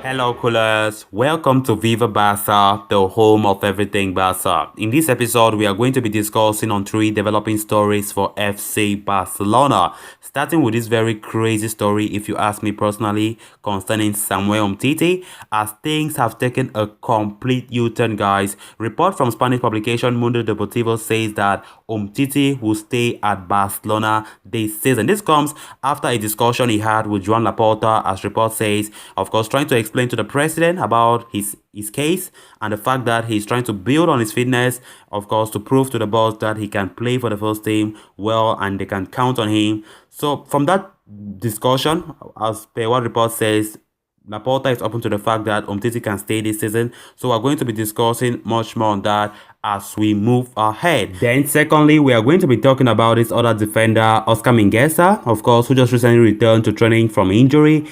Hello, coolers. Welcome to Viva Barca, the home of everything Barca. In this episode, we are going to be discussing on three developing stories for FC Barcelona. Starting with this very crazy story, if you ask me personally, concerning Samuel Umtiti, as things have taken a complete U-turn, guys. Report from Spanish publication Mundo Deportivo says that Umtiti will stay at Barcelona this season. This comes after a discussion he had with Joan Laporta, as report says, of course, trying to explain to the president about his case and the fact that he's trying to build on his fitness, of course, to prove to the boss that he can play for the first team well and they can count on him. So from that discussion, as per what report says, Laporta is open to the fact that Umtiti can stay this season. So we're going to be discussing much more on that as we move ahead. Then secondly, we are going to be talking about this other defender, Oscar Mingueza, of course, who just recently returned to training from injury.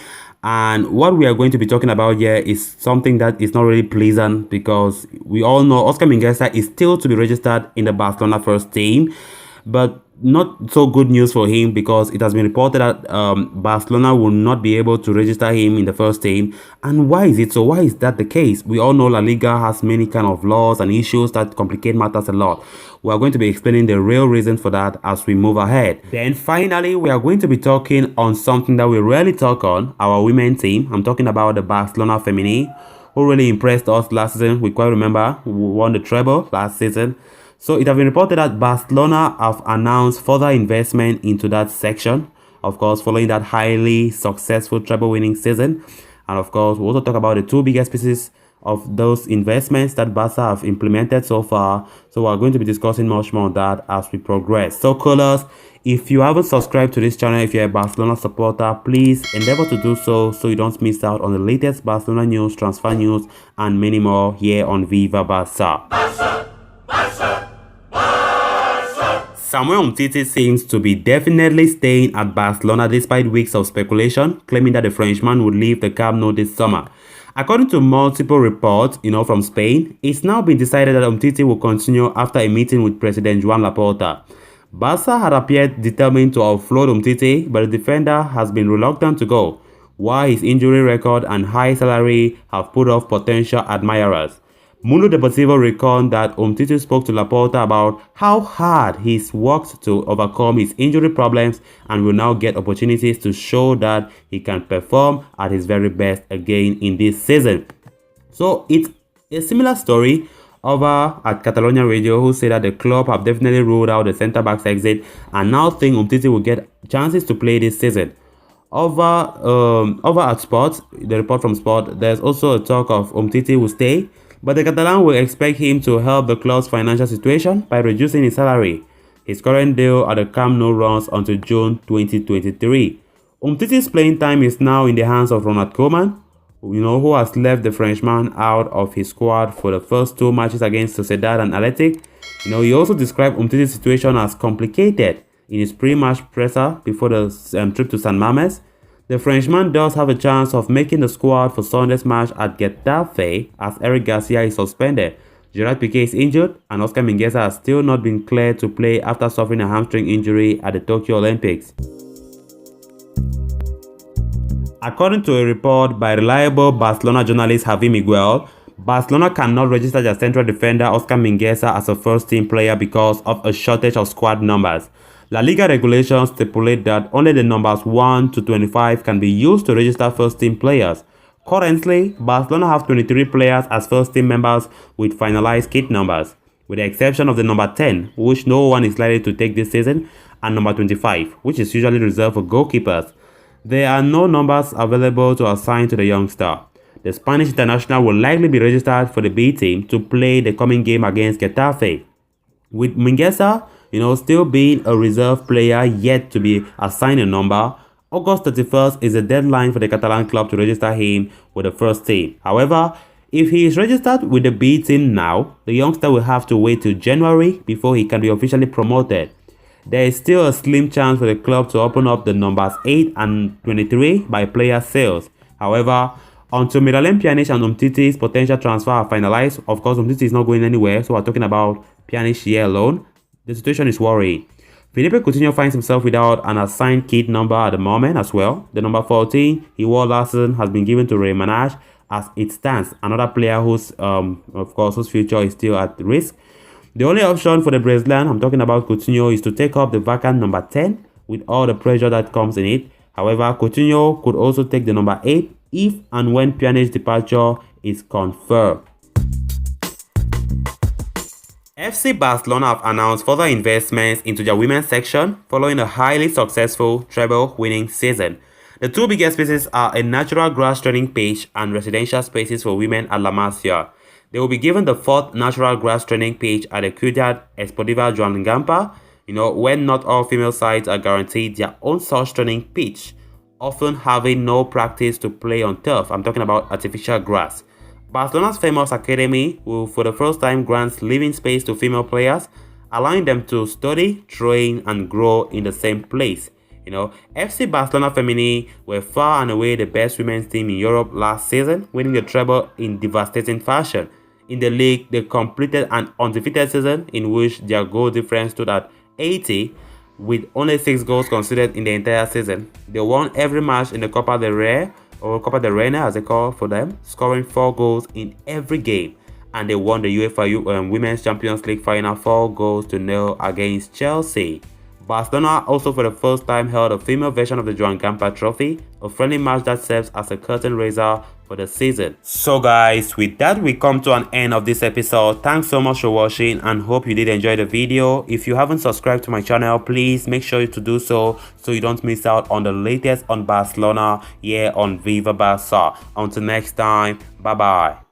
And what we are going to be talking about here is something that is not really pleasant, because we all know Oscar Mingueza is still to be registered in the Barcelona first team, but not so good news for him, because it has been reported that Barcelona will not be able to register him in the first team. And why is it so? Why is that the case? We all know La Liga has many kind of laws and issues that complicate matters a lot. We are going to be explaining the real reason for that as we move ahead. Then finally, we are going to be talking on something that we rarely talk on, our women team. I'm talking about the Barcelona Feminine, who really impressed us last season. We quite remember we won the treble last season. So it has been reported that Barcelona have announced further investment into that section, of course, following that highly successful treble winning season. And of course, we'll also talk about the two biggest pieces of those investments that Barca have implemented so far. So we're going to be discussing much more on that as we progress. So callers, if you haven't subscribed to this channel, if you're a Barcelona supporter, please endeavor to do so you don't miss out on the latest Barcelona news, transfer news, and many more here on Viva Barca. Samuel Umtiti seems to be definitely staying at Barcelona despite weeks of speculation, claiming that the Frenchman would leave the Camp Nou this summer. According to multiple reports, from Spain, it's now been decided that Umtiti will continue after a meeting with President Joan Laporta. Barca had appeared determined to offload Umtiti, but the defender has been reluctant to go, while his injury record and high salary have put off potential admirers. Mundo Deportivo reckoned that Umtiti spoke to Laporta about how hard he's worked to overcome his injury problems and will now get opportunities to show that he can perform at his very best again in this season. So it's a similar story over at Catalonia Radio, who say that the club have definitely ruled out the centre-back's exit and now think Umtiti will get chances to play this season. Over at Sport, the report from Sport, there's also a talk of Umtiti will stay, but the Catalan will expect him to help the club's financial situation by reducing his salary. His current deal at the Camp Nou runs until June 2023. Umtiti's playing time is now in the hands of Ronald Koeman, who has left the Frenchman out of his squad for the first two matches against Sociedad and Athletic. He also described Umtiti's situation as complicated in his pre-match presser before the trip to San Mames. The Frenchman does have a chance of making the squad for Sunday's match at Getafe, as Eric Garcia is suspended. Gerard Piqué is injured, and Oscar Mingueza has still not been cleared to play after suffering a hamstring injury at the Tokyo Olympics. According to a report by reliable Barcelona journalist Javi Miguel, Barcelona cannot register their central defender Oscar Mingueza as a first-team player because of a shortage of squad numbers. La Liga regulations stipulate that only the numbers 1 to 25 can be used to register first-team players. Currently, Barcelona have 23 players as first-team members with finalized kit numbers, with the exception of the number 10, which no one is likely to take this season, and number 25, which is usually reserved for goalkeepers. There are no numbers available to assign to the youngster. The Spanish international will likely be registered for the B team to play the coming game against Getafe. With Mingueza, still being a reserve player yet to be assigned a number, August 31st is the deadline for the Catalan club to register him with the first team. However, if he is registered with the B team now, the youngster will have to wait till January before he can be officially promoted. There is still a slim chance for the club to open up the numbers 8 and 23 by player sales. However, until Miralem Pjanic and Umtiti's potential transfer are finalized, of course Umtiti is not going anywhere, so we're talking about Pjanic here alone, the situation is worrying. Felipe Coutinho finds himself without an assigned kit number at the moment as well. The number 14 he wore last season has been given to Ray Manage as it stands. Another player whose whose future is still at risk. The only option for the Brazilian, I'm talking about Coutinho, is to take up the vacant number 10 with all the pressure that comes in it. However, Coutinho could also take the number 8 if and when Pjanic's departure is confirmed. FC Barcelona have announced further investments into their women's section following a highly successful treble-winning season. The two biggest spaces are a natural grass training pitch and residential spaces for women at La Masia. They will be given the fourth natural grass training pitch at the Ciudad Esportiva Joan Gamper, when not all female sides are guaranteed their own such training pitch, often having no practice to play on turf. I'm talking about artificial grass. Barcelona's famous academy will for the first time grant living space to female players, allowing them to study, train, and grow in the same place. FC Barcelona Femini were far and away the best women's team in Europe last season, winning the treble in devastating fashion. In the league, they completed an undefeated season in which their goal difference stood at 80, with only 6 goals conceded in the entire season. They won every match in the Copa del Rey, or Copa del Reina as they call for them, scoring 4 goals in every game. And they won the UEFA Women's Champions League final 4-0 against Chelsea. Barcelona also for the first time held a female version of the Joan Gamper Trophy, a friendly match that serves as a curtain raiser for the season. So guys, with that we come to an end of this episode. Thanks so much for watching and hope you did enjoy the video. If you haven't subscribed to my channel, please make sure to do so you don't miss out on the latest on Barcelona here on Viva Barca. Until next time, bye bye.